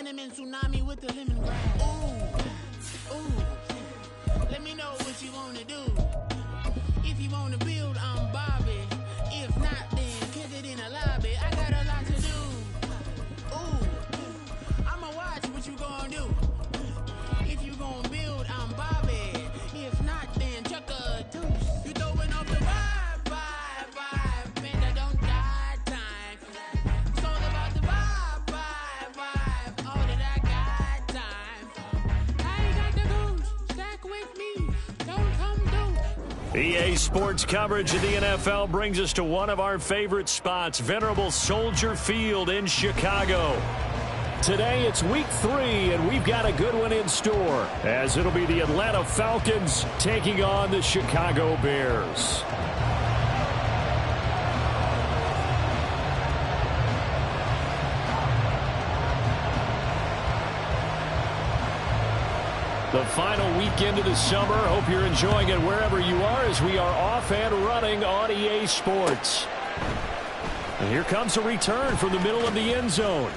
cinnamon tsunami with the lemongrass. Ooh, ooh. Let me know what you wanna do. If you wanna build, I'm Bobby. If not, then kick it in the lobby. I got a lot to do. Ooh, I'ma watch what you gonna do. If you gonna build, I'm Bobby. If not, then chuck a deuce. You throwing off the vibe. Man, I don't die time. It's all about the vibe. All that I got time. I ain't got the goose. Stack with me. Don't come do. EA Sports coverage of the NFL brings us to one of our favorite spots, venerable Soldier Field in Chicago. Today it's week 3, and we've got a good one in store, as it'll be the Atlanta Falcons taking on the Chicago Bears. The final weekend of the summer. Hope you're enjoying it wherever you are, as we are off and running on EA Sports. And here comes a return from the middle of the end zone.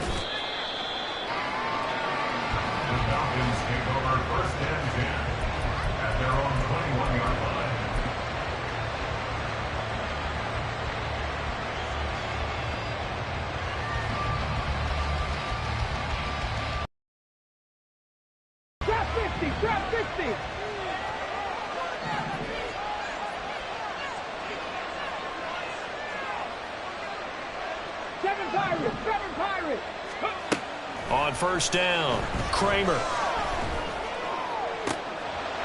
Falcons take over first and 10 at their own 21-yard line. Drop 50! Seven Pirates! On first down, Kramer.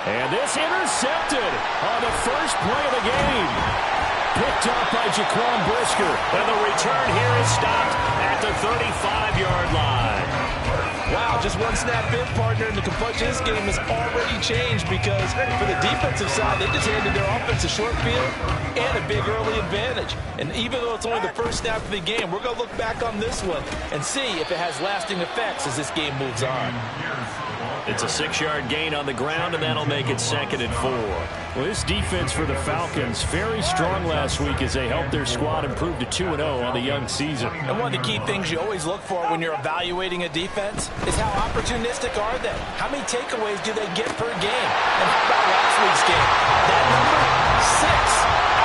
And this intercepted on the first play of the game. Picked up by Jaquan Brisker. And the return here is stopped at the 35-yard line. Wow, just one snap in, partner, and the complexion of this game has already changed, because for the defensive side, they just handed their offense a short field and a big early advantage. And even though it's only the first snap of the game, we're going to look back on this one and see if it has lasting effects as this game moves on. It's a 6-yard gain on the ground, and that'll make it 2nd and 4. Well, this defense for the Falcons, very strong last week as they helped their squad improve to 2-0 on the young season. And one of the key things you always look for when you're evaluating a defense is how opportunistic are they? How many takeaways do they get per game? And how about last week's game? That number, 6.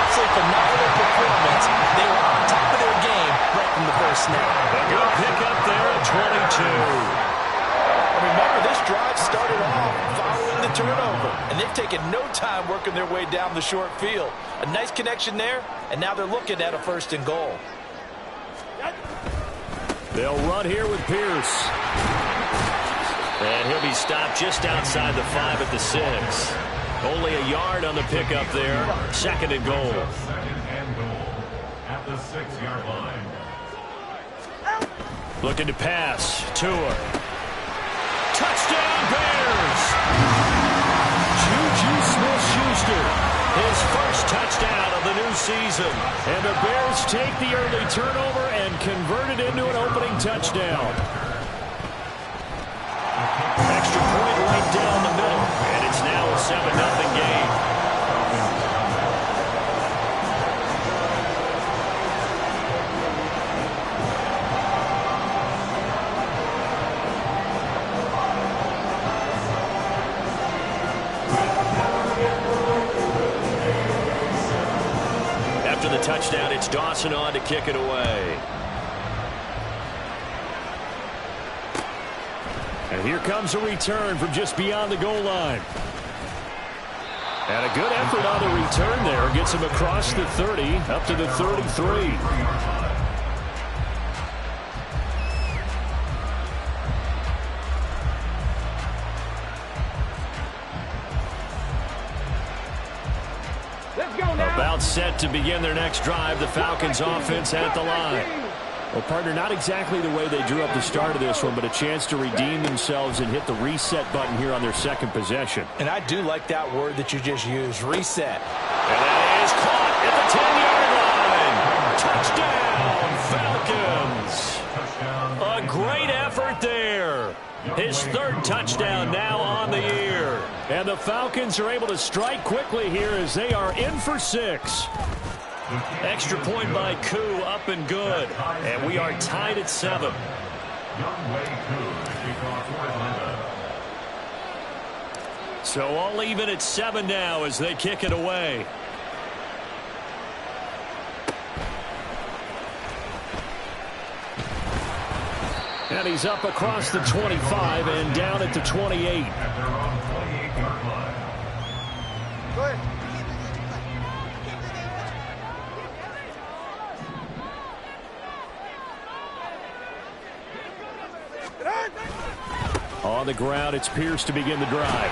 Absolutely phenomenal performance. They were on top of their game right from the first snap. A good pickup there at 22. Remember, this drive started off following the turnover, and they've taken no time working their way down the short field. A nice connection there, and now they're looking at a 1st and goal. They'll run here with Pierce. And he'll be stopped just outside the 5 at the 6. Only a yard on the pickup there. 2nd and goal. 2nd and goal at the 6-yard line. Looking to pass. Tua. Touchdown Bears! Juju Smith-Schuster, his first touchdown of the new season. And the Bears take the early turnover and convert it into an opening touchdown. Extra point right down the middle, and it's now a 7-0 game. Touchdown, it's Dawson on to kick it away. And here comes a return from just beyond the goal line. And a good effort on the return there. Gets him across the 30, up to the 33. About set to begin their next drive. The Falcons offense at the line. Well, partner, not exactly the way they drew up the start of this one, but a chance to redeem themselves and hit the reset button here on their 2nd possession. And I do like that word that you just used, reset. And that is caught at the 10-yard line. Touchdown, Falcons. A great effort there. His 3rd touchdown now on the year. And the Falcons are able to strike quickly here as they are in for 6. Extra point by Koo, up and good. And we are tied at 7. Young Wei Koo So all even at 7 now as they kick it away. And he's up across the 25 and down at the 28. At their own 28-yard line. Go ahead. On the ground, it's Pierce to begin the drive.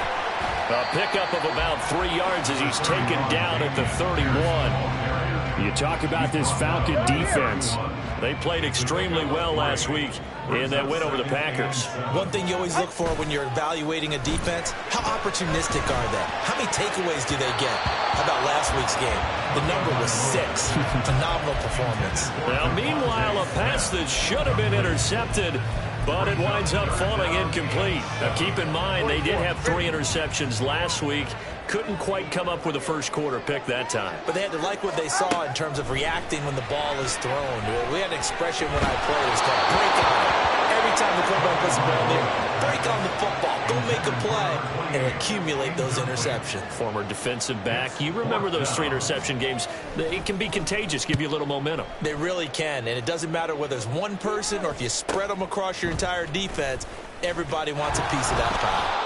A pickup of about 3 yards as he's taken down at the 31. You talk about this Falcon defense. They played extremely well last week in that win over the Packers. One thing you always look for when you're evaluating a defense, how opportunistic are they? How many takeaways do they get? How about last week's game? The number was 6. Phenomenal performance. Now, meanwhile, a pass that should have been intercepted, but it winds up falling incomplete. Now, keep in mind, they did have 3 interceptions last week. Couldn't quite come up with a first quarter pick that time. But they had to like what they saw in terms of reacting when the ball is thrown. We had an expression when I played. It was called break on it. Every time the quarterback puts the ball there, break on the football. Go make a play and accumulate those interceptions. Former defensive back. You remember those 3 interception games. It can be contagious, give you a little momentum. They really can, and it doesn't matter whether it's one person or if you spread them across your entire defense, everybody wants a piece of that pie.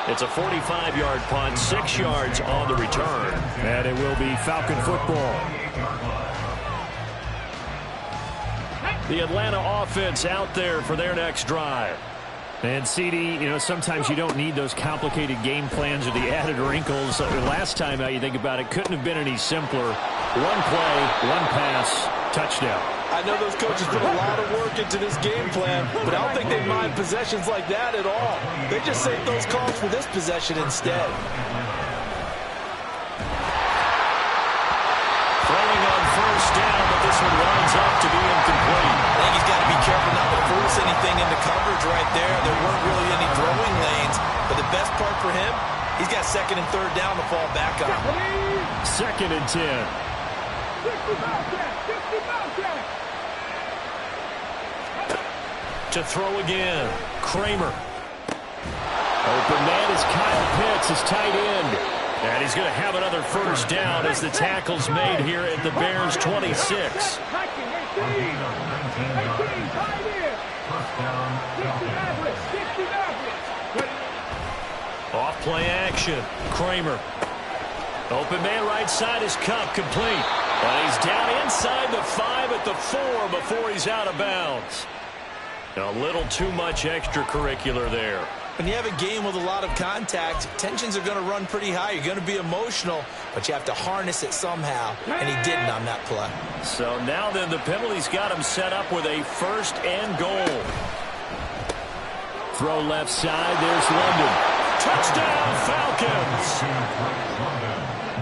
It's a 45-yard punt, 6 yards on the return. And it will be Falcon football. The Atlanta offense out there for their next drive. And, CD, you know, sometimes you don't need those complicated game plans or the added wrinkles. Last time, you think about it, couldn't have been any simpler. 1 play, 1 pass, touchdown. I know those coaches put a lot of work into this game plan, but I don't think they mind possessions like that at all. They just save those calls for this possession instead. Throwing on first down, but this one winds up to be incomplete. I think he's got to be careful not to force anything into coverage right there. There weren't really any throwing lanes, but the best part for him, he's got 2nd and 3rd down to fall back on. 2nd and 10. 65 catch, 65 catch. To throw again, Kramer. Open man is Kyle Pitts, his tight end. And he's going to have another first down as the tackle's made here at the Bears' 26. Off play action, Kramer. Open man right side is Cup, complete. And he's down inside the 5 at the 4 before he's out of bounds. A little too much extracurricular there. When you have a game with a lot of contact, tensions are going to run pretty high. You're going to be emotional, but you have to harness it somehow, and he didn't on that play. So now then the penalty's got him set up with a 1st and goal. Throw left side, there's London. Touchdown Falcons!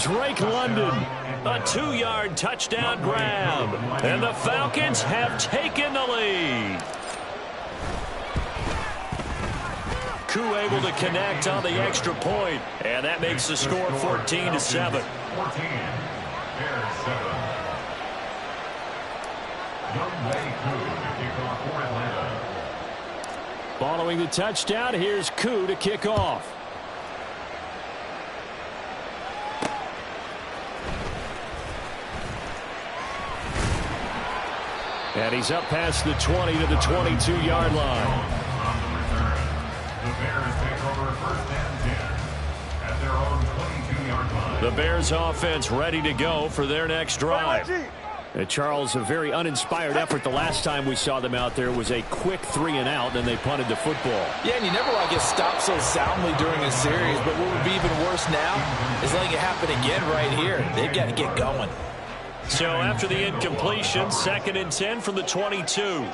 Drake London, a 2-yard touchdown grab. And the Falcons have taken the lead. Koo able to connect on the extra point, and that makes the score 14-7. 14. Bears 7. Younghoe Koo to kick off for Atlanta. Following the touchdown, here's Koo to kick off. And he's up past the 20 to the 22-yard line. The Bears take over 1st and 10 at their own 22-yard line. The Bears offense ready to go for their next drive. Charles, a very uninspired effort the last time we saw them out there. Was a quick 3-and-out, then they punted the football. Yeah, and you never want to get stopped so soundly during a series, but what would be even worse now is letting it happen again right here. They've got to get going. So after the incompletion, 2nd and 10 from the 22.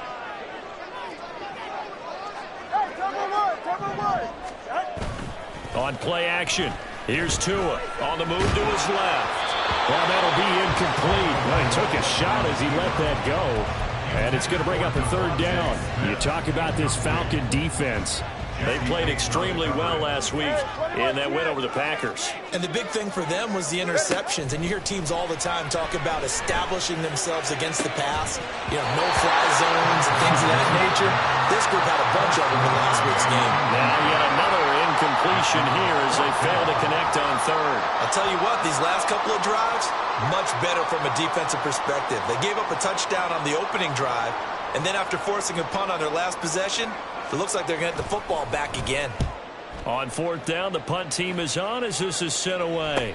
On play action, here's Tua on the move to his left. Well, that'll be incomplete. Well, he took a shot as he let that go. And it's going to bring up a 3rd down. You talk about this Falcon defense. They played extremely well last week in that win over the Packers. And the big thing for them was the interceptions. And you hear teams all the time talk about establishing themselves against the pass. You know, no-fly zones and things of that nature. This group had a bunch of them in last week's game. Now yet another incomplete incompletion here as they fail to connect on third. I'll tell you what, these last couple of drives, much better from a defensive perspective. They gave up a touchdown on the opening drive, and then after forcing a punt on their last possession, it looks like they're going to get the football back again. On fourth down, the punt team is on as this is sent away.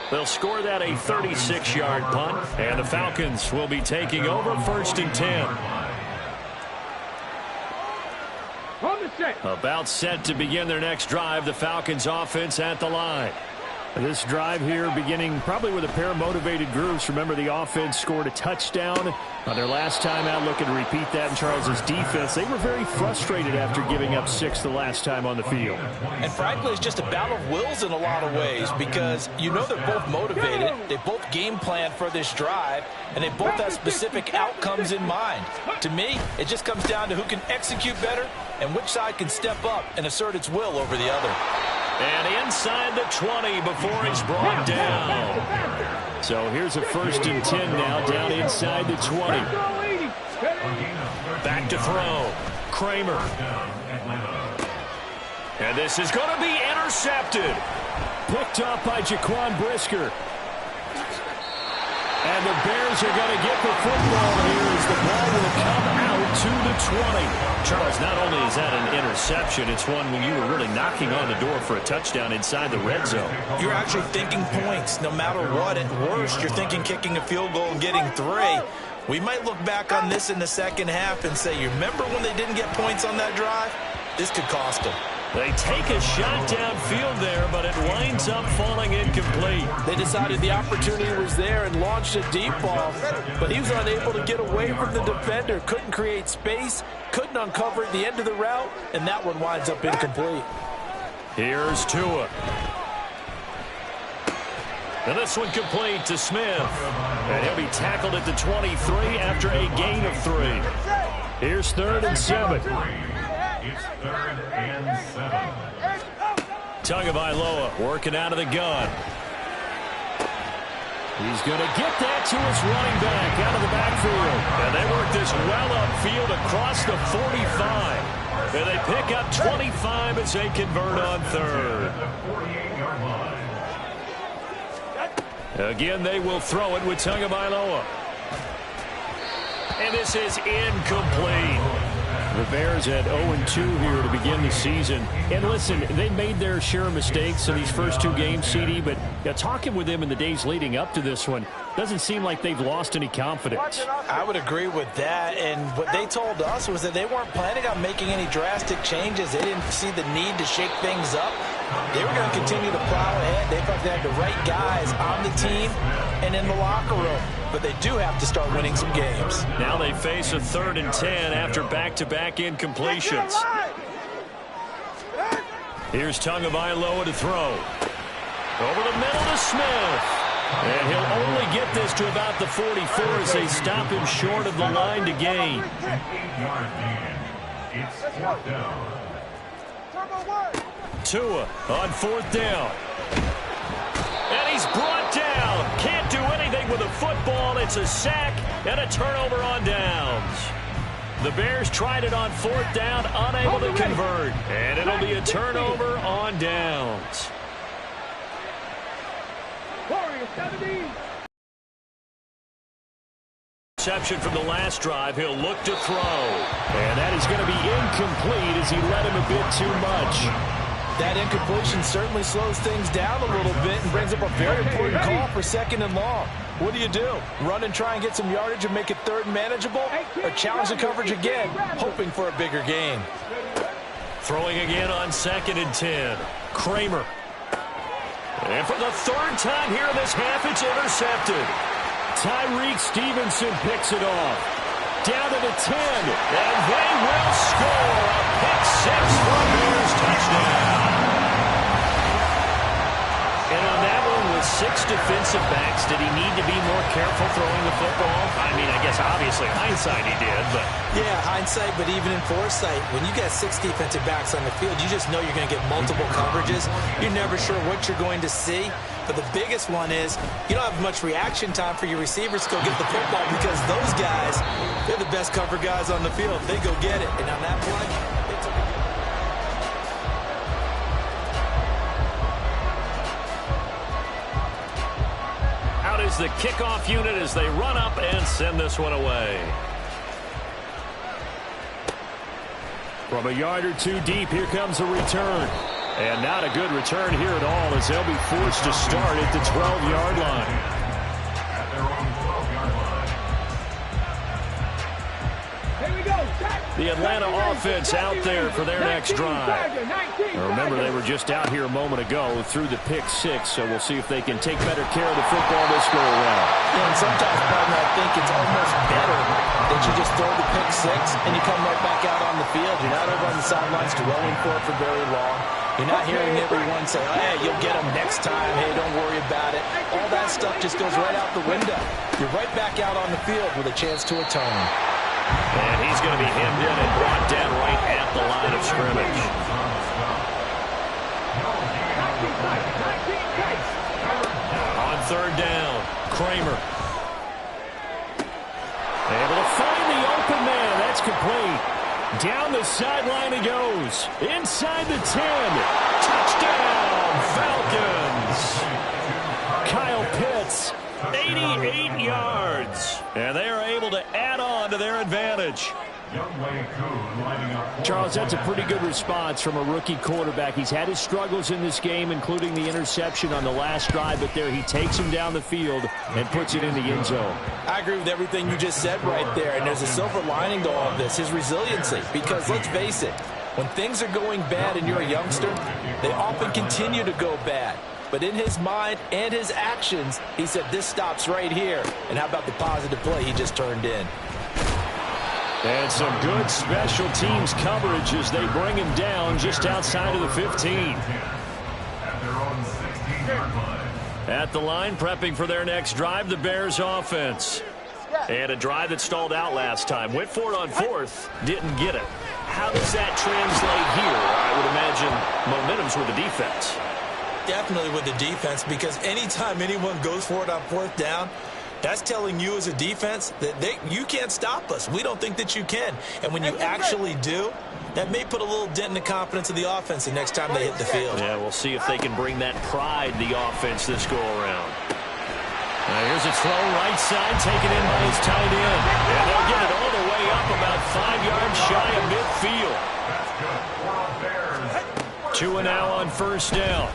They'll score that a 36-yard punt, and the Falcons will be taking over 1st and 10. About set to begin their next drive, the Falcons offense at the line. This drive here beginning probably with a pair of motivated groups. Remember, the offense scored a touchdown on their last time out. Looking to repeat that in Charles's defense. They were very frustrated after giving up 6 the last time on the field. And frankly, it's just a battle of wills in a lot of ways because you know they're both motivated. They both game plan for this drive, and they both have specific outcomes in mind. To me, it just comes down to who can execute better and which side can step up and assert its will over the other. And inside the 20 before he's brought down. So here's a 1st and 10 now, down inside the 20. Back to throw. Kramer. And this is going to be intercepted. Picked up by Jaquan Brisker. And the Bears are going to get the football here as the ball will come out to the 20. Charles, not only is that an interception, it's one when you were really knocking on the door for a touchdown inside the red zone. You're actually thinking points no matter what. At worst, you're thinking kicking a field goal and getting 3. We might look back on this in the second half and say, you remember when they didn't get points on that drive? This could cost them. They take a shot downfield there, but it winds up falling incomplete. They decided the opportunity was there and launched a deep ball, but he was unable to get away from the defender, couldn't create space, couldn't uncover at the end of the route, and that one winds up incomplete. Here's Tua. And this one complete to Smith. And he'll be tackled at the 23 after a gain of 3. Here's 3rd and 7. It's 3rd and 7. Tagovailoa working out of the gun. He's going to get that to his running back out of the backfield. And they work this well upfield across the 45. And they pick up 25 as they convert on 3rd. Again, they will throw it with Tagovailoa. And this is incomplete. The Bears at 0-2 here to begin the season. And listen, they made their share of mistakes in these first 2 games, CD, but talking with them in the days leading up to this one, doesn't seem like they've lost any confidence. I would agree with that, and what they told us was that they weren't planning on making any drastic changes. They didn't see the need to shake things up. They were going to continue to plow ahead. They thought they had the right guys on the team and in the locker room. But they do have to start winning some games. Now they face a 3rd and 10 after back-to-back incompletions. Here's Tagovailoa to throw. Over the middle to Smith. And he'll only get this to about the 44 as they stop him short of the line to gain. It's 4th down. Tua on 4th down. And he's brought down. Can't do anything with the football. It's a sack and a turnover on downs. The Bears tried it on 4th down, unable to convert. And it'll be a turnover on downs. Reception from the last drive. He'll look to throw. And that is going to be incomplete as he led him a bit too much. That incompletion certainly slows things down a little bit and brings up a very important call for 2nd and long. What do? Run and try and get some yardage and make it 3rd and manageable? Or challenge the coverage again, hoping for a bigger gain? Throwing again on 2nd and 10. Kramer. And for the 3rd time here in this half, it's intercepted. Tyreek Stevenson picks it off. Down to the 10. And they will score a pick 6 for Bears touchdown. And on that one, with 6 defensive backs, did he need to be more careful throwing the football? I mean, I guess obviously hindsight he did, but... Yeah, hindsight, but even in foresight, when you got 6 defensive backs on the field, you just know you're going to get multiple coverages. You're never sure what you're going to see. But the biggest one is you don't have much reaction time for your receivers to go get the football because those guys, they're the best cover guys on the field. They go get it. And on that play, out is the kickoff unit as they run up and send this one away. From a yard or two deep, here comes a return. And not a good return here at all as they'll be forced to start at the 12-yard line. At their own 12-yard line. Here we go. The Atlanta offense out there for their next drive. Remember, they were just out here a moment ago through the pick six, so we'll see if they can take better care of the football this go around. Yeah, and sometimes, partner, I think it's almost better that you just throw the pick six and you come right back out on the field. You're not over on the sidelines dwelling for it for very long. You're not hearing everyone say, oh, hey, you'll get them next time. Hey, don't worry about it. All that stuff just goes right out the window. You're right back out on the field with a chance to atone. And he's going to be hemmed in and brought down right at the line of scrimmage. On third down, Kramer. Able to find the open man. That's complete. Down the sideline he goes. Inside the 10. Touchdown, Falcons. Kyle Pitts, 88 yards. And they are able to add on to their advantage. Charles, that's a pretty good response from a rookie quarterback. He's had his struggles in this game, including the interception on the last drive, but there he takes him down the field and puts it in the end zone. I agree with everything you just said right there, and there's a silver lining to all of this, his resiliency, because let's face it, when things are going bad and you're a youngster, they often continue to go bad. But in his mind and his actions, he said, this stops right here. And how about the positive play he just turned in? And some good special teams coverage as they bring him down just outside of the 15. At their own 16-yard line. At the line, prepping for their next drive, the Bears offense. And a drive that stalled out last time. Went for it on fourth, didn't get it. How does that translate here? I would imagine momentum's with the defense. Definitely with the defense, because anytime anyone goes for it on fourth down, that's telling you as a defense that you can't stop us. We don't think that you can. And when you actually do, that may put a little dent in the confidence of the offense the next time they hit the field. Yeah, we'll see if they can bring that pride, the offense, this go-around. Now here's a throw right side, taken in by his tight end. And they'll get it all the way up about 5 yards shy of midfield. That's good. 2 now on first down.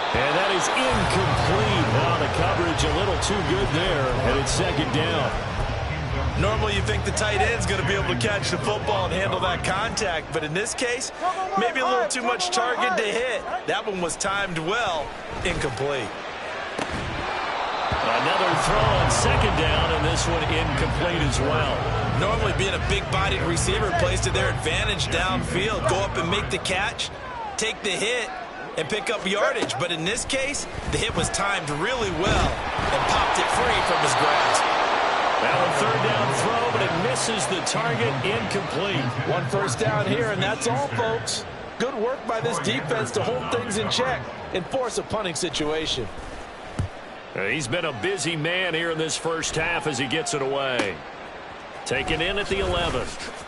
And that is incomplete. Wow, the coverage a little too good there, and it's second down. Normally you think the tight end's going to be able to catch the football and handle that contact, but in this case, maybe a little too much target to hit. That one was timed well, incomplete. Another throw on second down, and this one incomplete as well. Normally being a big-bodied receiver plays to their advantage downfield. Go up and make the catch, take the hit, and pick up yardage. But in this case, the hit was timed really well and popped it free from his grasp. Now a third down throw, but it misses the target, incomplete. One first down here, and that's all, folks. Good work by this defense to hold things in check and force a punting situation. He's been a busy man here in this first half as he gets it away. Taken in at the 11th.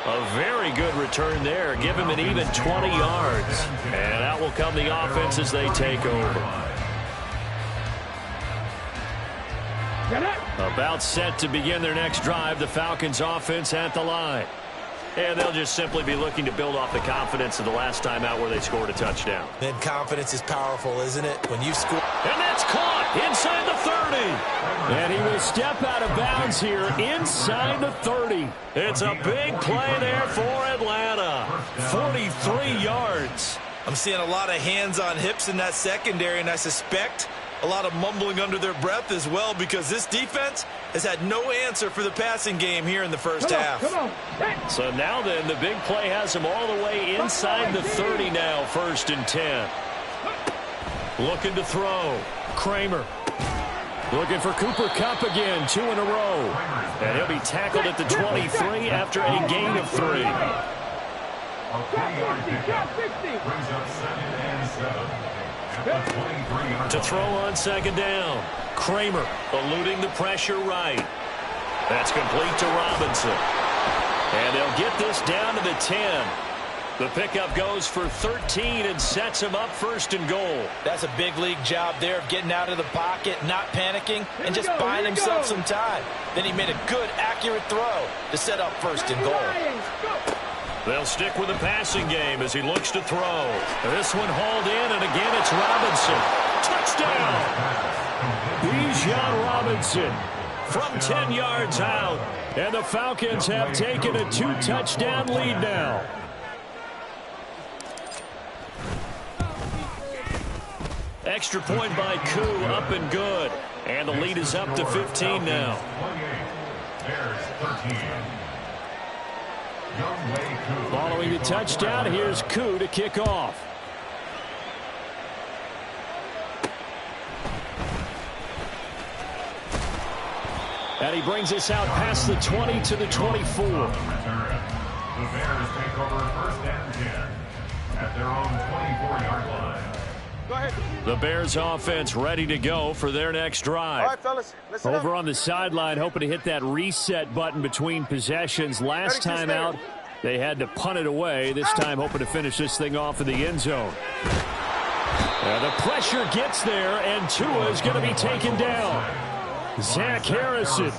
A very good return there. Give him an even 20 yards. And out will come the offense as they take over. About set to begin their next drive, the Falcons offense at the line. And they'll just simply be looking to build off the confidence of the last time out where they scored a touchdown. Then confidence is powerful, isn't it? When you score. And that's caught inside the 30. And he will step out of bounds here inside the 30. It's a big play there for Atlanta. 43 yards. I'm seeing a lot of hands on hips in that secondary, and I suspect a lot of mumbling under their breath as well, because this defense has had no answer for the passing game here in the first half. So now then, the big play has him all the way inside the 30 now, 1st and 10. Looking to throw. Kramer. Looking for Cooper Kupp again, 2 in a row. And he'll be tackled at the 23 after a gain of 3. Brings up 2nd and 7. To throw on second down. Kramer eluding the pressure right. That's complete to Robinson. And they'll get this down to the 10. The pickup goes for 13 and sets him up first and goal. That's a big league job there of getting out of the pocket, not panicking, and just buying himself some time. Then he made a good, accurate throw to set up first and goal. They'll stick with the passing game as he looks to throw. This one hauled in, and again it's Robinson. Touchdown! Bijan Robinson from 10 yards out. And the Falcons have taken a 2-touchdown lead now. Extra point by Koo, up and good. And the lead is up to 15 now. Following the touchdown, here's Koo to kick off. And he brings us out past the 20 to the 24. The Bears take over first and 10 at their own 24-yard line. Go ahead. The Bears offense ready to go for their next drive. All right, fellas, listen Over up. on the sideline, hoping to hit that reset button between possessions. Last time out, they had to punt it away. This time, hoping to finish this thing off in the end zone. The pressure gets there, and Tua is going to be taken down. Zach Harrison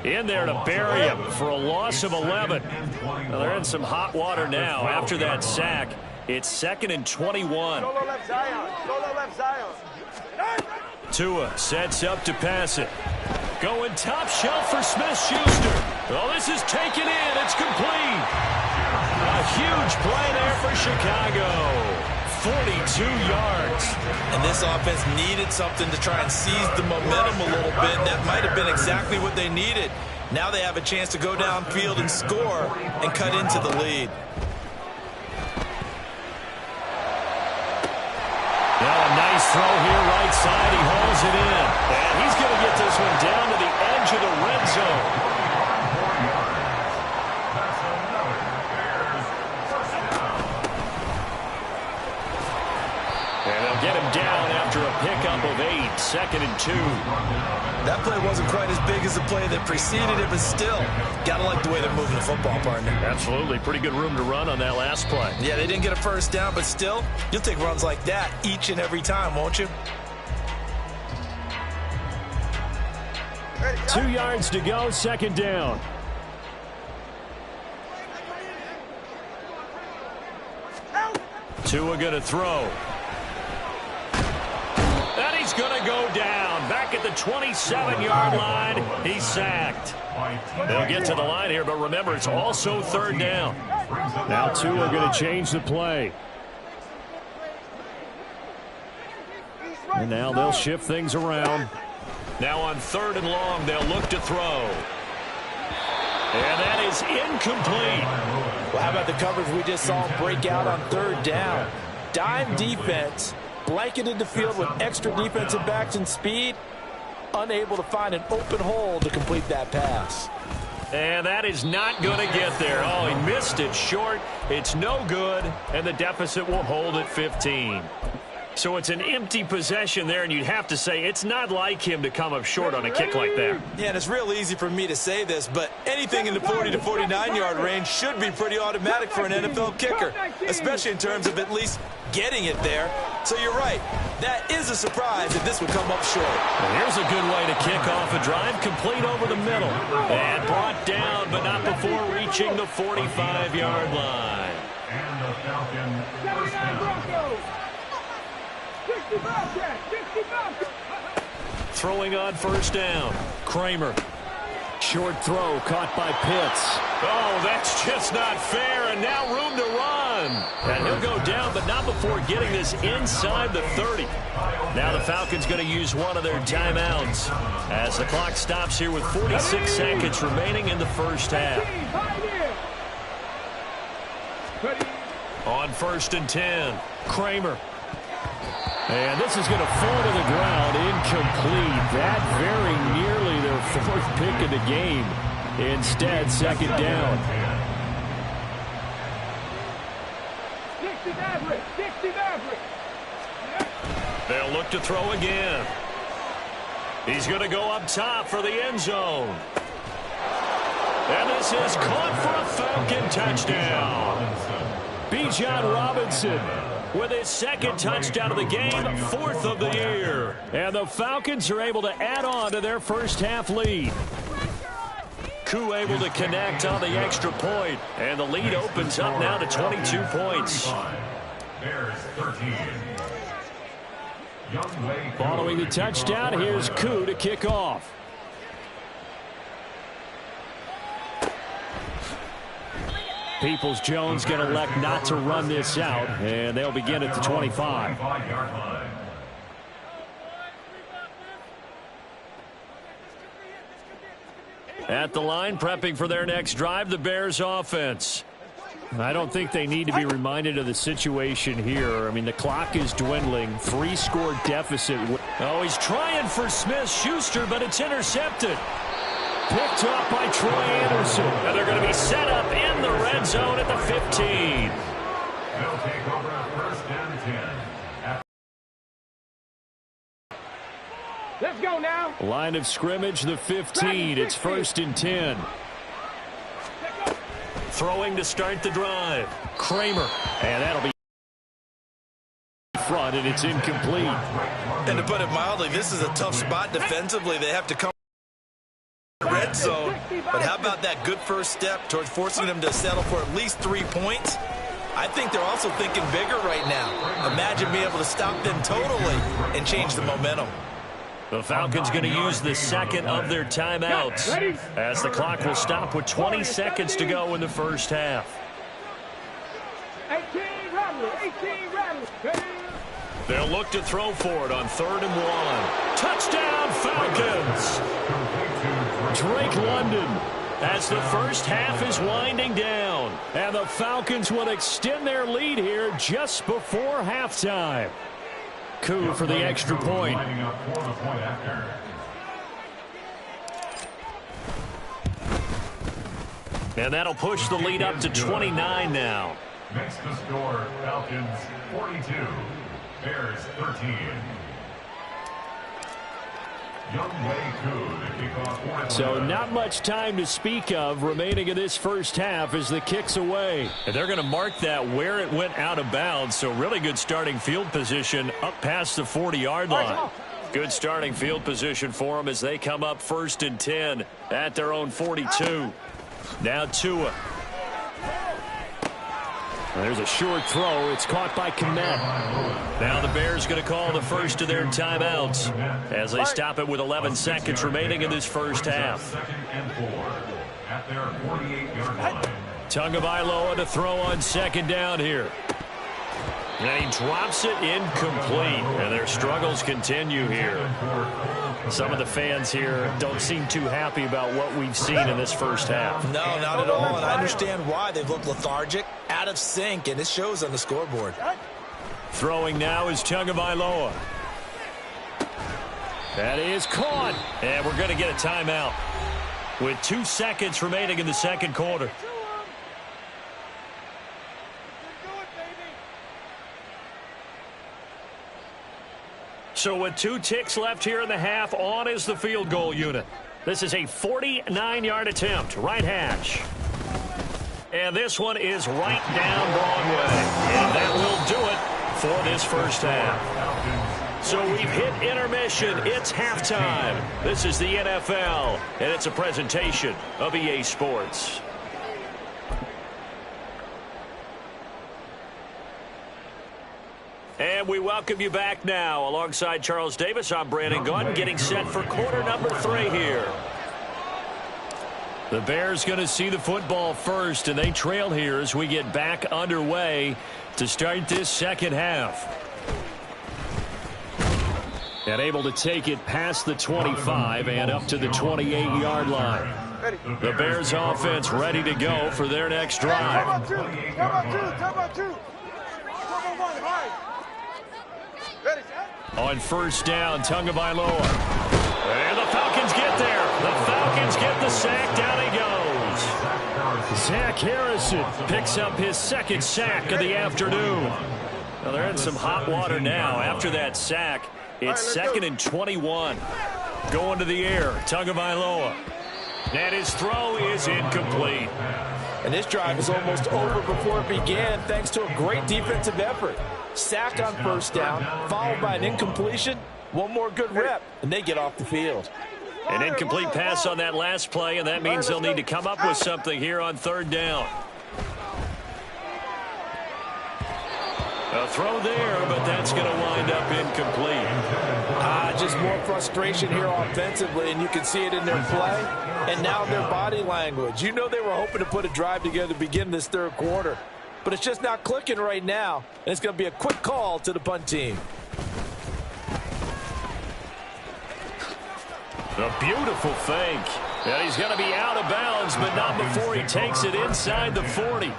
in there to bury him for a loss of 11. Well, they're in some hot water now after that sack. It's 2nd and 21. Solo left Zion. Solo left Zion. Tua sets up to pass it. Going top shelf for Smith-Schuster. Oh, this is taken in. It's complete. A huge play there for Chicago. 42 yards. And this offense needed something to try and seize the momentum a little bit. That might have been exactly what they needed. Now they have a chance to go downfield and score and cut into the lead. Now a nice throw here right side. He hauls it in. And he's going to get this one down to the edge of the red zone. And they'll get him down after a pickup of 8. 2nd and 2. That play wasn't quite as big as the play that preceded it, but still, gotta like the way they're moving the football, partner. Absolutely. Pretty good room to run on that last play. Yeah, they didn't get a first down, but still, you'll take runs like that each and every time, won't you? 2 yards to go, 2nd down. Tua going to throw. And he's going to go down. Back at the 27-yard line, he's sacked. They'll get to the line here, but remember, it's also 3rd down. Now Tua going to change the play. And now they'll shift things around. Now on 3rd and long, they'll look to throw. And that is incomplete. Well, how about the coverage we just saw him break out on 3rd down? Dime defense, blanketed the field with extra defensive backs and speed, unable to find an open hole to complete that pass. And that is not going to get there. Oh, he missed it short. It's no good, and the deficit will hold at 15. So it's an empty possession there, and you'd have to say it's not like him to come up short on a kick like that. Yeah, and it's real easy for me to say this, but anything in the 40 to 49-yard range should be pretty automatic for an NFL kicker, especially in terms of at least getting it there. So you're right. That is a surprise if this would come up short. Well, here's a good way to kick off a drive, complete over the middle. And brought down, but not before reaching the 45-yard line. And the Falcons first down. Throwing on 1st down. Kramer. Short throw caught by Pitts. Oh, that's just not fair, and now room to run. And he'll go down, but not before getting this inside the 30. Now the Falcons going to use one of their timeouts as the clock stops here with 46 seconds remaining in the first half. On 1st and 10, Kramer. And this is going to fall to the ground, incomplete. That very nearly their 4th pick of the game. Instead, 2nd down. 60 average, 60 average. They'll look to throw again. He's going to go up top for the end zone. And this is caught for a Falcon touchdown. Bijan Robinson with his second touchdown of the game, fourth of the year. And the Falcons are able to add on to their first half lead. Koo able to connect on the extra point, and the lead opens up now to 22 points. Bears 13. Following the touchdown, here's Koo to kick off. Peoples-Jones going to elect not to run this out, and they'll begin at the 25. At the line, prepping for their next drive, the Bears offense. I don't think they need to be reminded of the situation here. I mean, the clock is dwindling. 3-score deficit. Oh, he's trying for Smith-Schuster, but it's intercepted. Picked up by Troy Anderson. And they're going to be set up in the red zone at the 15. They'll take over at first and 10. Let's go now. Line of scrimmage, the 15. It's first and 10. Throwing to start the drive. Kramer. And that'll be front, and it's incomplete. And to put it mildly, this is a tough spot defensively. They have to come red zone, but how about that good first step towards forcing them to settle for at least 3 points? I think they're also thinking bigger right now. Imagine being able to stop them totally and change the momentum. The Falcons going to use the second of their timeouts as the clock will stop with 20 seconds to go in the first half. 18 Rattler. They'll look to throw for it on 3rd and 1. Touchdown Falcons! Drake London as the first half is winding down. And the Falcons will extend their lead here just before halftime. Koo for the extra point. And that'll push the lead up to 29 now. Makes the score Falcons 42, Bears 13. So not much time to speak of remaining in this first half as the kick's away. And they're going to mark that where it went out of bounds. So really good starting field position up past the 40-yard line. Good starting field position for them as they come up first and 10 at their own 42. Now Tua. There's a short throw. It's caught by Kmet. Now the Bears going to call the first of their timeouts as they stop it with 11 seconds remaining in this first half. Tagovailoa to throw on second down here. And he drops it incomplete. And their struggles continue here. Some of the fans here don't seem too happy about what we've seen in this first half. No, not at all, and I understand why. They've looked lethargic, out of sync, and it shows on the scoreboard. Throwing now is Tagovailoa. That is caught, and we're going to get a timeout with 2 seconds remaining in the second quarter. So with 2 ticks left here in the half, on is the field goal unit. This is a 49-yard attempt, right hash. And this one is right down Broadway. And that will do it for this first half. So we've hit intermission. It's halftime. This is the NFL, and it's a presentation of EA Sports. And we welcome you back now. Alongside Charles Davis, I'm Brandon Gunn, getting set for quarter number 3 here. The Bears going to see the football first, and they trail here as we get back underway to start this second half. And able to take it past the 25 and up to the 28-yard line. The Bears offense ready to go for their next drive. On first down, Tagovailoa. And the Falcons get there. The Falcons get the sack. Down he goes. Zach Harrison picks up his second sack of the afternoon. Well, they're in some hot water now. After that sack, it's 2nd and 21. Going to the air, Tagovailoa. And his throw is incomplete. And this drive is almost over before it began thanks to a great defensive effort. Sack on first down, followed by an incompletion. One more good rep, and they get off the field. An incomplete pass on that last play, and that means they'll need to come up with something here on third down. A throw there, but that's going to wind up incomplete. Just more frustration here offensively, and you can see it in their play and now their body language. You know they were hoping to put a drive together to begin this third quarter, but it's just not clicking right now, and it's going to be a quick call to the punt team. A beautiful fake. And he's going to be out of bounds, but not before he takes it inside the 40.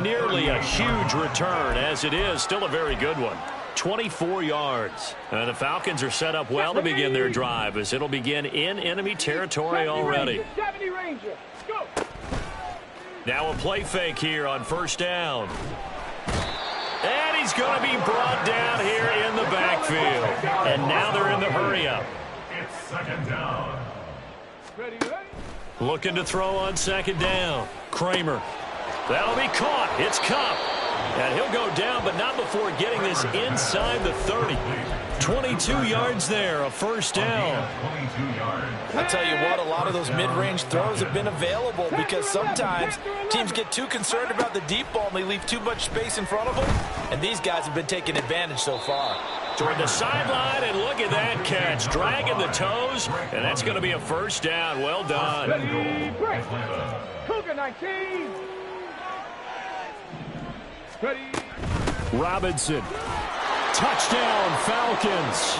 Nearly a huge return as it is. Still a very good one. 24 yards. And the Falcons are set up well to begin their drive as it'll begin in enemy territory already. 70 Ranger. Go. Now a play fake here on first down. And he's going to be brought down here in the backfield. And now they're in the hurry-up. It's second down. Ready. Looking to throw on second down. Kramer. That'll be caught. It's Cup. And he'll go down, but not before getting this inside the 30. 22 yards there, a first down. 22 yards. I tell you what, a lot of those mid-range throws have been available because sometimes teams get too concerned about the deep ball and they leave too much space in front of them. And these guys have been taking advantage so far. Toward the sideline, and look at that catch. Dragging the toes, and that's going to be a first down. Well done. Ready, break. Cougar 19. Ready. Robinson. Touchdown, Falcons.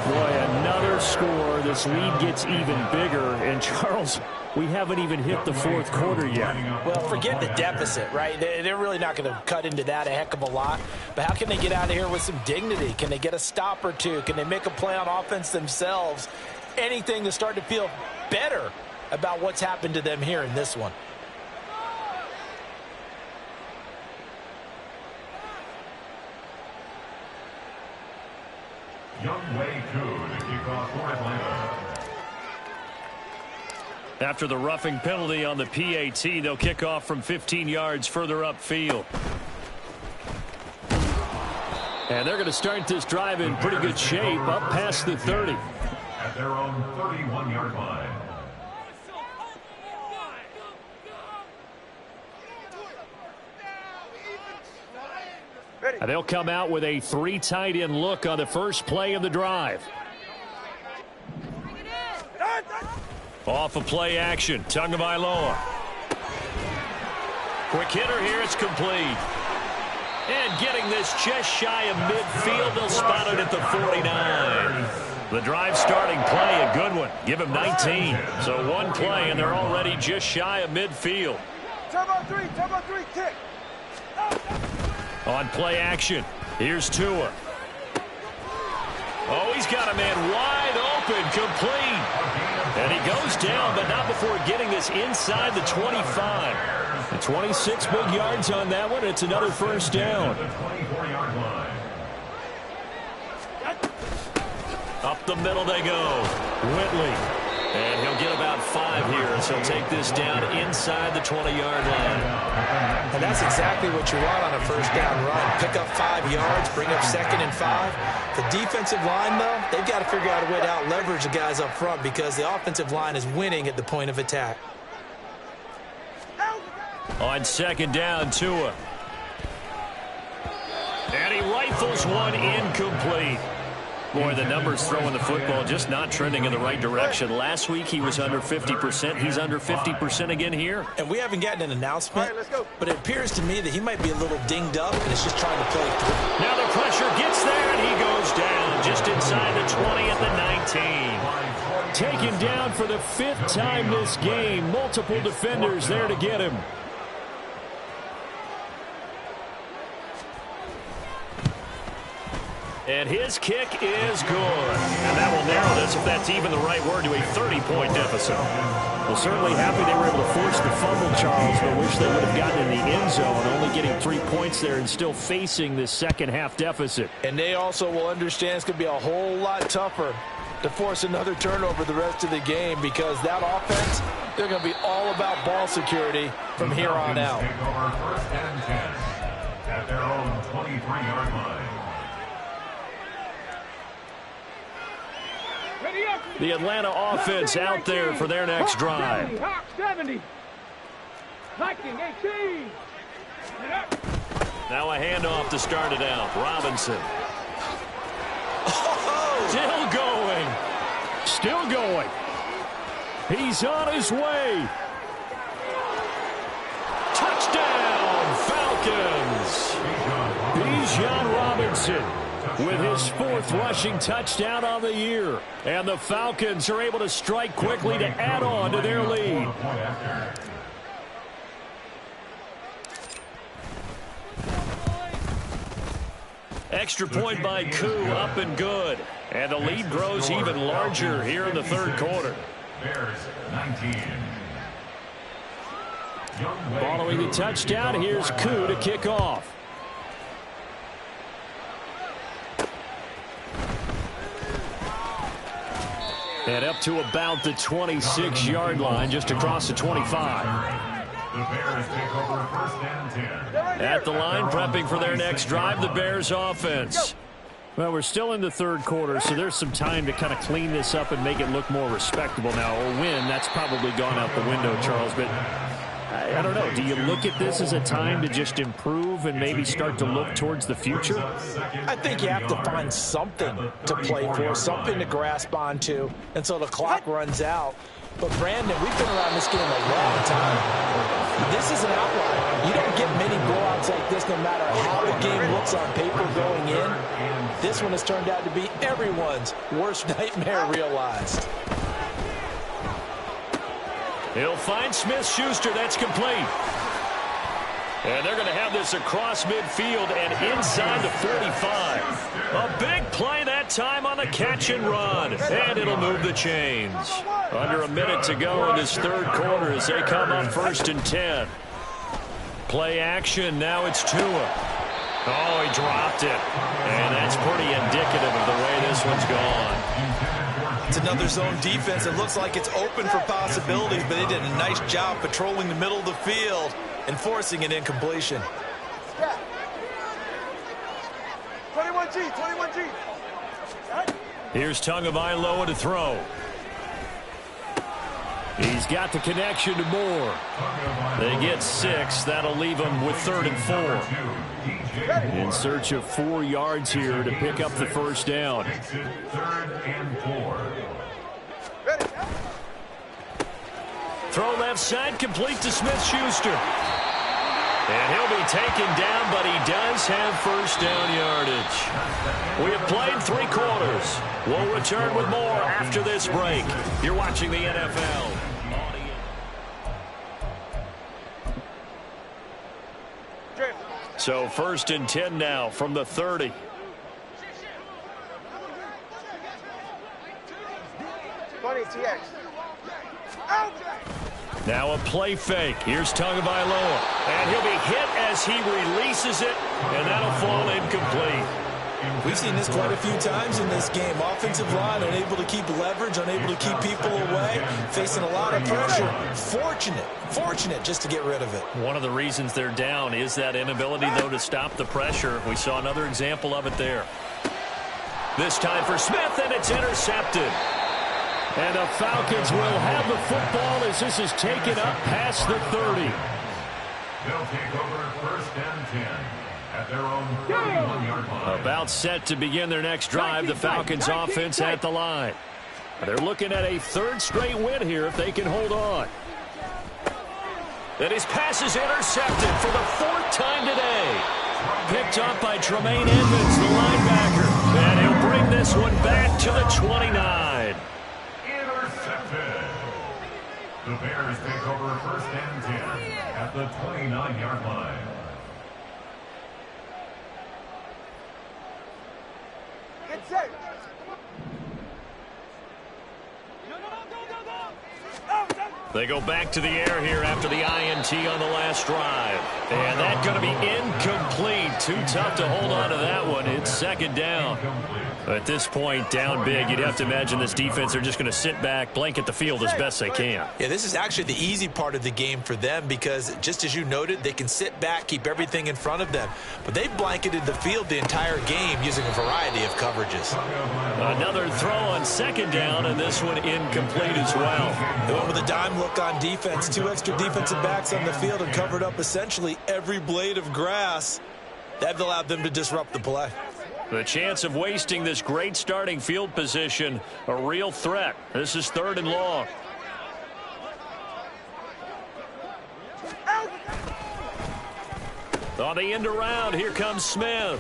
Boy, another score. This lead gets even bigger. And, Charles, we haven't even hit the fourth quarter yet. Well, forget the deficit, right? They're really not going to cut into that a heck of a lot. But how can they get out of here with some dignity? Can they get a stop or two? Can they make a play on offense themselves? Anything to start to feel better about what's happened to them here in this one. Young Wei Koo to kick off for Atlanta. After the roughing penalty on the PAT, they'll kick off from 15 yards further upfield. And they're going to start this drive in pretty good shape, up past the 30. At their own 31-yard line. And they'll come out with a 3 tight end look on the first play of the drive. Off of play action, Tagovailoa. Quick hitter here, it's complete. And getting this just shy of midfield, they'll spot it at the 49. The drive starting play, a good one. Give him 19. So one play, and they're already just shy of midfield. Turbo 3, kick. On play action, here's Tua. Oh, he's got a man wide open, complete. And he goes down, but not before getting this inside the 25. 26 big yards on that one. It's another first down. Up the middle they go. Whitley. And he'll get about 5 here as he'll take this down inside the 20-yard line. And that's exactly what you want on a first down run. Pick up 5 yards, bring up 2nd and 5. The defensive line, though, they've got to figure out a way to out-leverage the guys up front because the offensive line is winning at the point of attack. On second down, Tua. And he rifles one incomplete. Boy, the numbers throwing the football just not trending in the right direction. Last week he was under 50%. He's under 50% again here. And we haven't gotten an announcement, but it appears to me that he might be a little dinged up and is just trying to play through. Now the pressure gets there, and he goes down just inside the 20 at the 19. Taken down for the 5th time this game. Multiple defenders there to get him. And his kick is good. And that will narrow this, if that's even the right word, to a 30-point deficit. Well, certainly happy they were able to force the fumble, Charles, but wish they would have gotten in the end zone, only getting 3 points there and still facing this second-half deficit. And they also will understand it's going to be a whole lot tougher to force another turnover the rest of the game, because that offense, they're going to be all about ball security from here on out. Take over first and 10 at their own 23-yard line. The Atlanta offense out there for their next drive. 70. 1918. Now a handoff to start it out. Robinson. Still going. Still going. He's on his way. Touchdown, Falcons. Bijan Robinson with his 4th rushing touchdown on the year. And the Falcons are able to strike quickly to add on to their lead. Extra point by Koo, up and good. And the lead grows even larger here in the 3rd quarter. Bears 19. Following the touchdown, here's Koo to kick off. And up to about the 26-yard line, just across the 25. The Bears take over first and 10. At the line, prepping for their next drive, the Bears offense. Well, we're still in the 3rd quarter, so there's some time to kind of clean this up and make it look more respectable. Now, a win, that's probably gone out the window, Charles, but I don't know. Do you look at this as a time to just improve and maybe start to look towards the future? I think you have to find something to play for, something to grasp onto until the clock runs out. But, Brandon, we've been around this game a long time. This is an outlier. You don't get many blowouts like this no matter how the game looks on paper going in. This one has turned out to be everyone's worst nightmare realized. He'll find Smith-Schuster. That's complete. And they're going to have this across midfield and inside the 45. A big play that time on the catch and run. And it'll move the chains. Under a minute to go in this 3rd quarter as they come up 1st and 10. Play action. Now it's Tua. Oh, he dropped it. And that's pretty indicative of the way this one's gone. It's another zone defense. It looks like it's open for possibilities, but they did a nice job patrolling the middle of the field and forcing an incompletion. 21G, 21G. Here's Tagovailoa to throw. He's got the connection to Moore. They get 6. That'll leave them with 3rd and 4. In search of 4 yards here to pick up the 1st down. 3rd and 4. Throw left side, complete to Smith-Schuster. And he'll be taken down, but he does have 1st down yardage. We have played 3 quarters. We'll return with more after this break. You're watching the NFL. So 1st and 10 now from the 30. Now a play fake. Here's Tagovailoa. And he'll be hit as he releases it, and that'll fall incomplete. We've seen this quite a few times in this game. Offensive line unable to keep leverage, unable to keep people away, facing a lot of pressure. Fortunate just to get rid of it. One of the reasons they're down is that inability, though, to stop the pressure. We saw another example of it there. This time for Smith, and it's intercepted. And the Falcons will have the football as this is taken up past the 30. They'll take over 1st and 10 at their own 31-yard line. About set to begin their next drive, the Falcons offense at the line. They're looking at a 3rd straight win here if they can hold on. And his pass is intercepted for the 4th time today. Picked up by Tremaine Edmonds, the linebacker. And he'll bring this one back to the 29. Intercepted. The Bears take over 1st and 10 at the 29-yard line. Get set. They go back to the air here after the INT on the last drive. And that's going to be incomplete. Too tough to hold on to that one. It's second down. At this point, down big, you'd have to imagine this defense are just going to sit back, blanket the field as best they can. Yeah, this is actually the easy part of the game for them because, just as you noted, they can sit back, keep everything in front of them. But they blanketed the field the entire game using a variety of coverages. Another throw on second down, and this one incomplete as well. They went with a dime look on defense. 2 extra defensive backs on the field and covered up essentially every blade of grass. That allowed them to disrupt the play. The chance of wasting this great starting field position, a real threat. This is 3rd and long. On the end around, here comes Smith.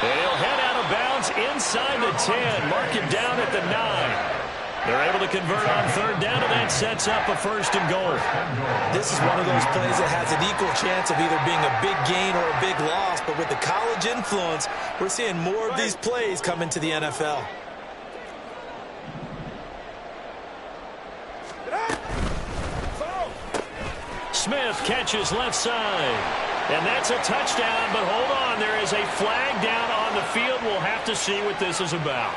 And he'll head out of bounds inside the 10. Mark it down at the 9. They're able to convert on 3rd down, and that sets up a 1st and goal. This is one of those plays that has an equal chance of either being a big gain or a big loss, but with the college influence, we're seeing more of these plays come into the NFL. Smith catches left side. And that's a touchdown, but hold on. There is a flag down on the field. We'll have to see what this is about.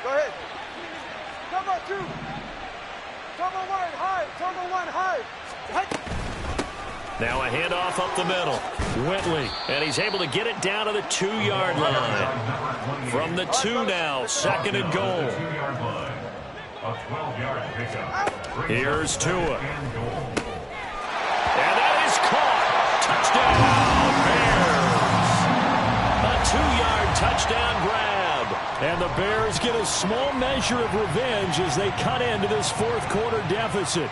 Go ahead. Cover 2. Cover 1 high. Cover 1 high. Now a handoff up the middle. Whitley, and he's able to get it down to the 2-yard line. From the 2 now, 2nd and goal. Here's Tua. And that is caught. Touchdown, Bears. A 2-yard touchdown grab. And the Bears get a small measure of revenge as they cut into this 4th quarter deficit.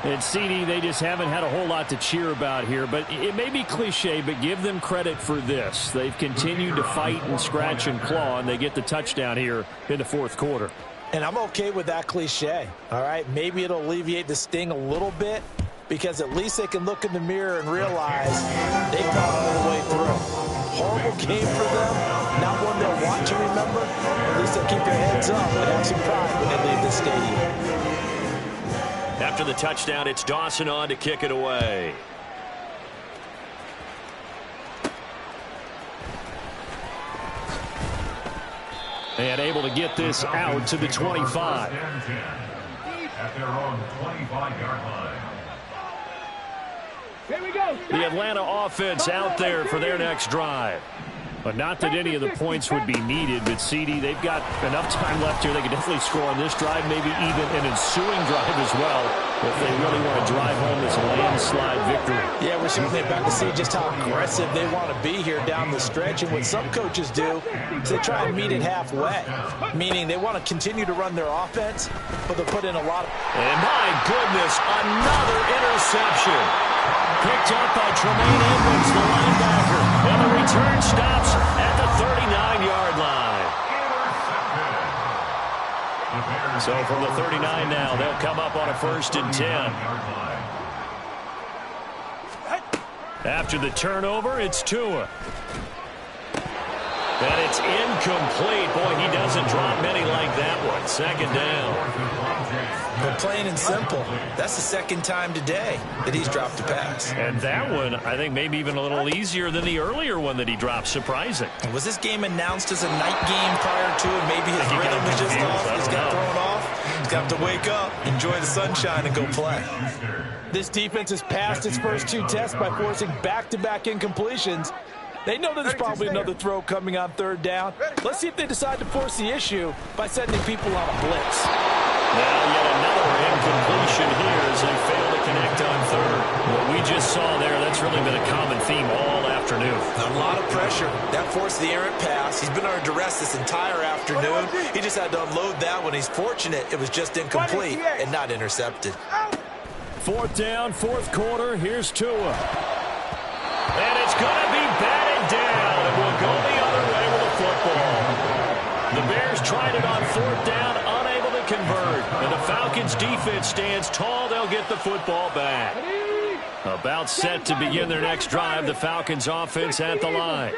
And CD, they just haven't had a whole lot to cheer about here, but it may be cliche, but give them credit for this. They've continued to fight and scratch and claw, and they get the touchdown here in the 4th quarter. And I'm okay with that cliche, all right? Maybe it'll alleviate the sting a little bit because at least they can look in the mirror and realize they fought all the way through. Horrible game for them, not one they'll want to remember. At least they'll keep their heads up and have some pride when they leave the stadium. After the touchdown, it's Dawson on to kick it away. And able to get this out to the 25. At their own 25-yard line. Here we go. The Atlanta offense out there for their next drive. But not that any of the points would be needed, but CD, they've got enough time left here. They can definitely score on this drive, maybe even an ensuing drive as well, if they really want to drive home this landslide victory. Yeah, we're certainly about to see just how aggressive they want to be here down the stretch. And what some coaches do is they try and meet it halfway, meaning they want to continue to run their offense, but they'll put in a lot of... And my goodness, another interception. Picked up by Tremaine Edmonds, the linebacker. And the return stops at the 39-yard line. So from the 39 now, they'll come up on a 1st and 10. After the turnover, it's Tua. And it's incomplete. Boy, he doesn't drop many like that one. 2nd down. But plain and simple, that's the 2nd time today that he's dropped a pass. And that one, I think, maybe even a little easier than the earlier one that he dropped. Surprising. Was this game announced as a night game prior to it? Maybe his rhythm was just off. He's got thrown off. He's got to wake up, enjoy the sunshine, and go play. This defense has passed its first 2 tests by forcing back-to-back incompletions. They know that there's probably another throw coming on 3rd down. Let's see if they decide to force the issue by sending people on a blitz. Now yet another incompletion here as they fail to connect on 3rd. What we just saw there, that's really been a common theme all afternoon. A lot of pressure. That forced the errant pass. He's been under duress this entire afternoon. He just had to unload that one. He's fortunate it was just incomplete and not intercepted. 4th down, 4th quarter. Here's Tua. And it's going to be batted down, and we'll go the other way with the football. The Bears tried it on 4th down, unable to convert. And the Falcons' defense stands tall. They'll get the football back. About set to begin their next drive, the Falcons offense at the line.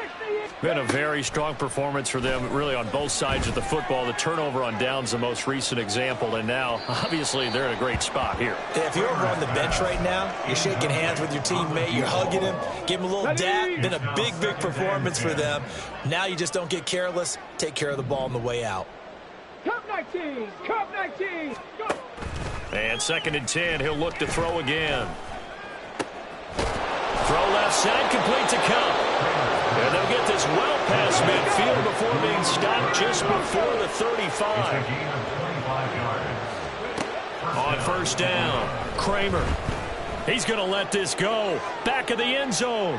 Been a very strong performance for them, really, on both sides of the football. The turnover on downs, the most recent example, and now, obviously, they're in a great spot here. If you're over on the bench right now, you're shaking hands with your teammate, you're hugging him, give him a little dap. Been a big, big performance for them. Now you just don't get careless. Take care of the ball on the way out. Cup 19, Cup 19, go! And 2nd and 10, he'll look to throw again. Throw left side, complete to Cup. And they'll get this well past midfield before being stopped just before the 35. On 1st down, Kramer. He's going to let this go. Back of the end zone.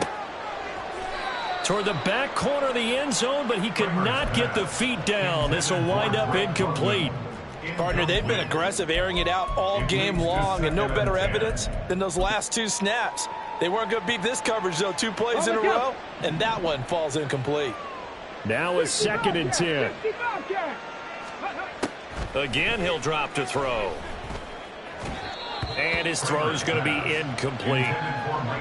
Toward the back corner of the end zone, but he could not get the feet down. This will wind up incomplete. Partner, they've been aggressive, airing it out all game long, and no better evidence than those last 2 snaps. They weren't going to beat this coverage, though. 2 plays in a row, and that one falls incomplete. Now is 2nd and 10. Again, he'll drop to throw. And his throw's going to be incomplete.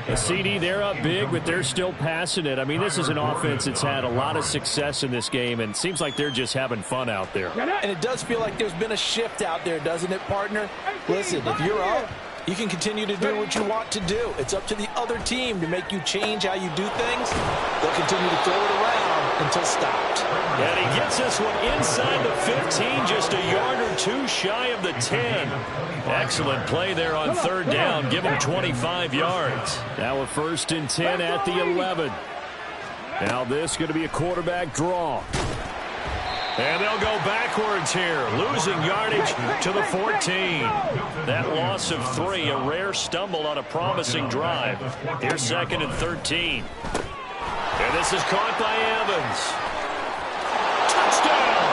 A CD, they're up big, but they're still passing it. I mean, this is an offense that's had a lot of success in this game, and it seems like they're just having fun out there. And it does feel like there's been a shift out there, doesn't it, partner? Listen, if you're up, you can continue to do what you want to do. It's up to the other team to make you change how you do things. They'll continue to throw it around until stopped. And he gets this one inside the 15, just a yard or 2 shy of the 10. Excellent play there on 3rd down. Give him 25 yards. Now a 1st and 10 at the 11. Now this is going to be a quarterback draw. And they'll go backwards here, losing yardage to the 14. That loss of 3, a rare stumble on a promising drive. Here's 2nd and 13. And this is caught by Evans. Touchdown!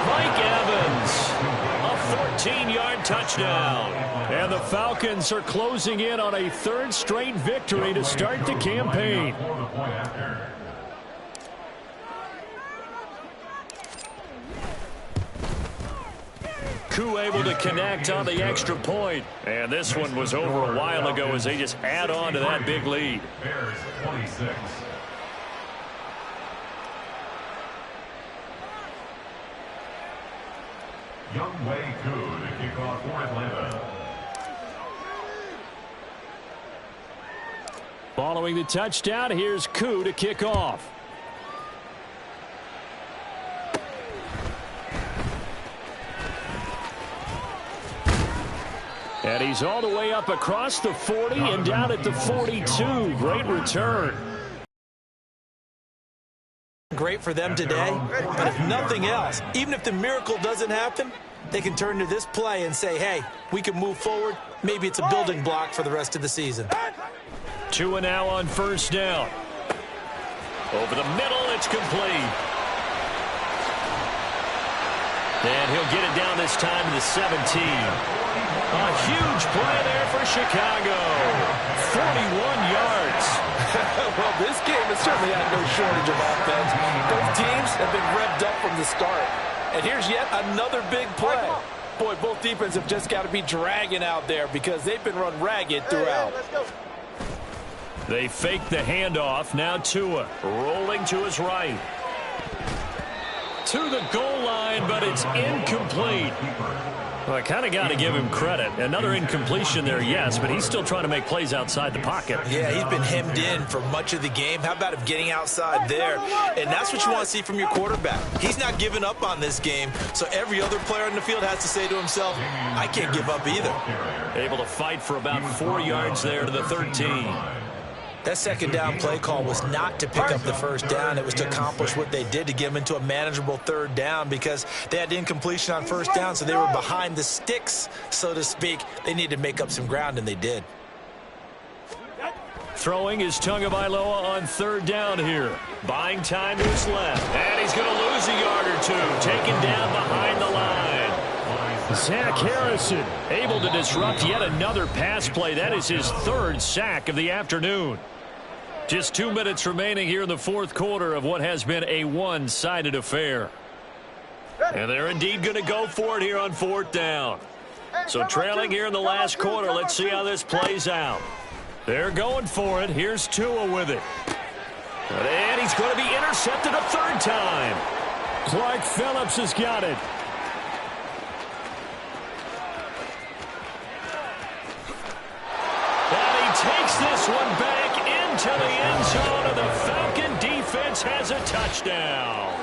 Mike Evans, a 14-yard touchdown. And the Falcons are closing in on a 3rd straight victory to start the campaign. Koo able to connect on the extra point. And this one was over a while ago as they just add on to that big lead. Bears 26. Young Wei Koo to kick off for Atlanta. Following the touchdown, here's Koo to kick off. And he's all the way up across the 40 and down at the 42. Great return. Great for them today, but if nothing else, even if the miracle doesn't happen, they can turn to this play and say, hey, we can move forward. Maybe it's a building block for the rest of the season. 2 and now on 1st down. Over the middle, it's complete. And he'll get it down this time to the 17. A huge play there for Chicago. 41 yards. Well, this game has certainly had no shortage of offense. Both teams have been revved up from the start. And here's yet another big play. Boy, both defenses have just got to be dragging out there because they've been run ragged throughout. They fake the handoff. Now Tua rolling to his right. To the goal line, but it's incomplete. Well, I kind of got to give him credit. Another incompletion there, yes, but he's still trying to make plays outside the pocket. Yeah, he's been hemmed in for much of the game. How about him getting outside there? And that's what you want to see from your quarterback. He's not giving up on this game, so every other player on the field has to say to himself, I can't give up either. Able to fight for about 4 yards there to the 13. That 2nd down play call was not to pick up the 1st down. It was to accomplish what they did, to get them into a manageable 3rd down, because they had incompletion on 1st down, so they were behind the sticks, so to speak. They needed to make up some ground, and they did. Throwing is Tagovailoa on 3rd down here. Buying time to his left. And he's going to lose a yard or 2. Taken down behind the line. Zach Harrison able to disrupt yet another pass play. That is his 3rd sack of the afternoon. Just 2 minutes remaining here in the 4th quarter of what has been a one-sided affair. And they're indeed going to go for it here on 4th down. So trailing here in the last quarter. Let's see how this plays out. They're going for it. Here's Tua with it. And he's going to be intercepted a third time. Clark Phillips has got it. And he takes this one back into the end zone, and the Falcon defense has a touchdown.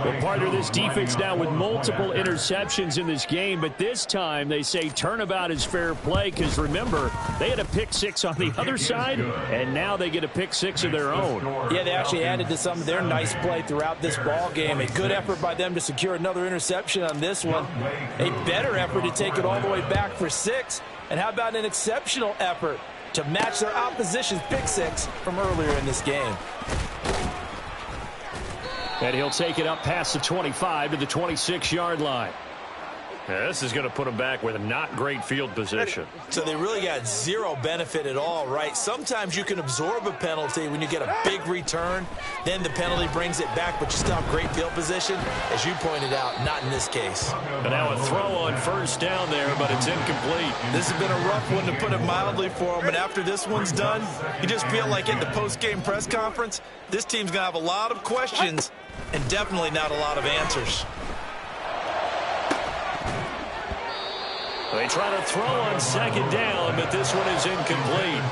Well, partner, this defense now with multiple interceptions in this game, but this time they say turnabout is fair play because, remember, they had a pick six on the other side, and now they get a pick six of their own. Yeah, they actually added to some of their nice play throughout this ball game. A good effort by them to secure another interception on this one. A better effort to take it all the way back for 6. And how about an exceptional effort to match their opposition's pick six from earlier in this game? And he'll take it up past the 25 to the 26-yard line. Yeah, this is going to put him back with a not great field position. So they really got zero benefit at all, right? Sometimes you can absorb a penalty when you get a big return. Then the penalty brings it back, but you still have great field position. As you pointed out, not in this case. And now a throw on first down there, but it's incomplete. This has been a rough one, to put it mildly, for him. And after this one's done, you just feel like in the post-game press conference, this team's going to have a lot of questions and definitely not a lot of answers. They try to throw on second down, but this one is incomplete.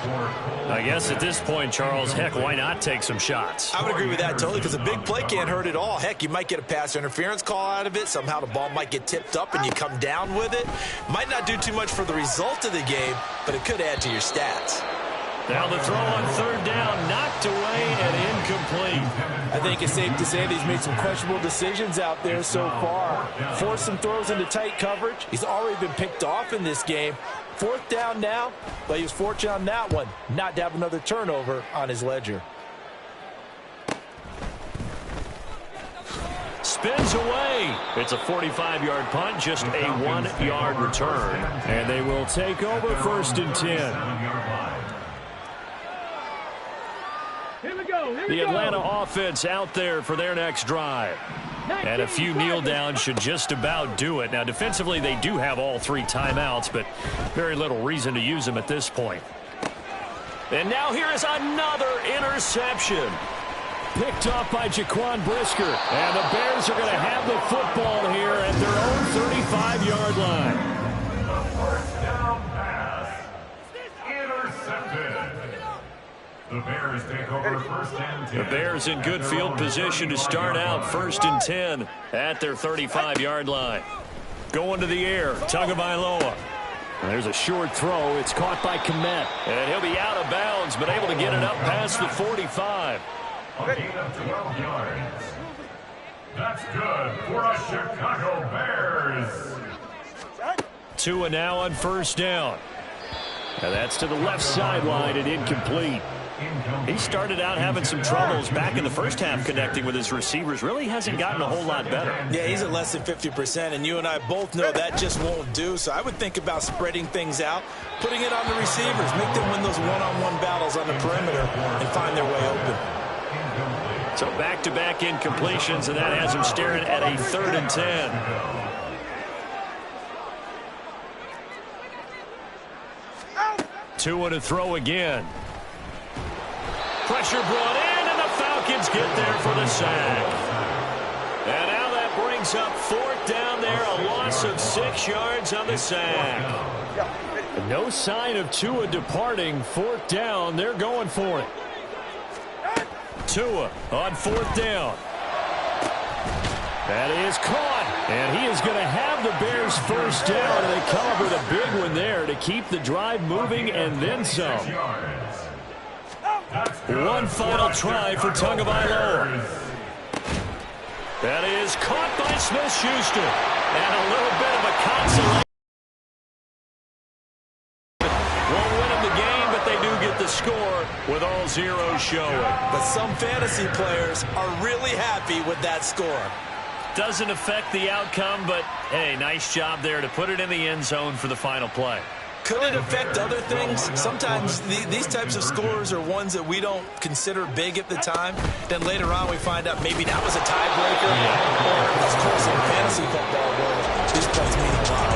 I guess at this point, Charles, heck, why not take some shots? I would agree with that totally, because a big play can't hurt at all. Heck, you might get a pass interference call out of it. Somehow the ball might get tipped up and you come down with it. Might not do too much for the result of the game, but it could add to your stats. Now the throw on third down, knocked away and incomplete. I think it's safe to say that he's made some questionable decisions out there so far. Forced some throws into tight coverage. He's already been picked off in this game. Fourth down now, but he was fortunate on that one not to have another turnover on his ledger. Spins away. It's a 45-yard punt, just a 1-yard return. And they will take over first and 10. The Atlanta offense out there for their next drive. And a few kneel downs should just about do it. Now, defensively, they do have all 3 timeouts, but very little reason to use them at this point. And now here is another interception. Picked off by Jaquan Brisker. And the Bears are going to have the football here at their own 35-yard line. First down pass. Intercepted. The Bears take over first and 10. The Bears in good field position to start out first and 10 at their 35-yard line. Going to the air, Tagovailoa. There's a short throw. It's caught by Kmet. And he'll be out of bounds, but able to get it up past the 45. A gain of 12 yards. That's good for the Chicago Bears. Tua now on first down. Now that's to the left sideline and incomplete. He started out having some troubles back in the first half connecting with his receivers. Really hasn't gotten a whole lot better. Yeah, he's at less than 50%, and you and I both know that just won't do. So I would think about spreading things out, putting it on the receivers, make them win those one-on-one battles on the perimeter and find their way open. So back-to-back incompletions, and that has him staring at a 3rd and 10. Tua to throw again. Pressure brought in, and the Falcons get there for the sack. And now that brings up 4th down there, a loss of 6 yards on the sack. No sign of Tua departing. 4th down, they're going for it. Tua on 4th down. That is caught, and he is going to have the Bears first down, and they come up with a big one there to keep the drive moving and then some. One final try for Tagovailoa. That is caught by Smith-Schuster, and a little bit of a consolation. Won't win them the game, but they do get the score with all zeros showing. But some fantasy players are really happy with that score. Doesn't affect the outcome, but, hey, nice job there to put it in the end zone for the final play. Could it affect other things? Sometimes these types of scores are ones that we don't consider big at the time. Then later on we find out maybe that was a tiebreaker. Or, as close in fantasy football world, these stuff to mean a lot.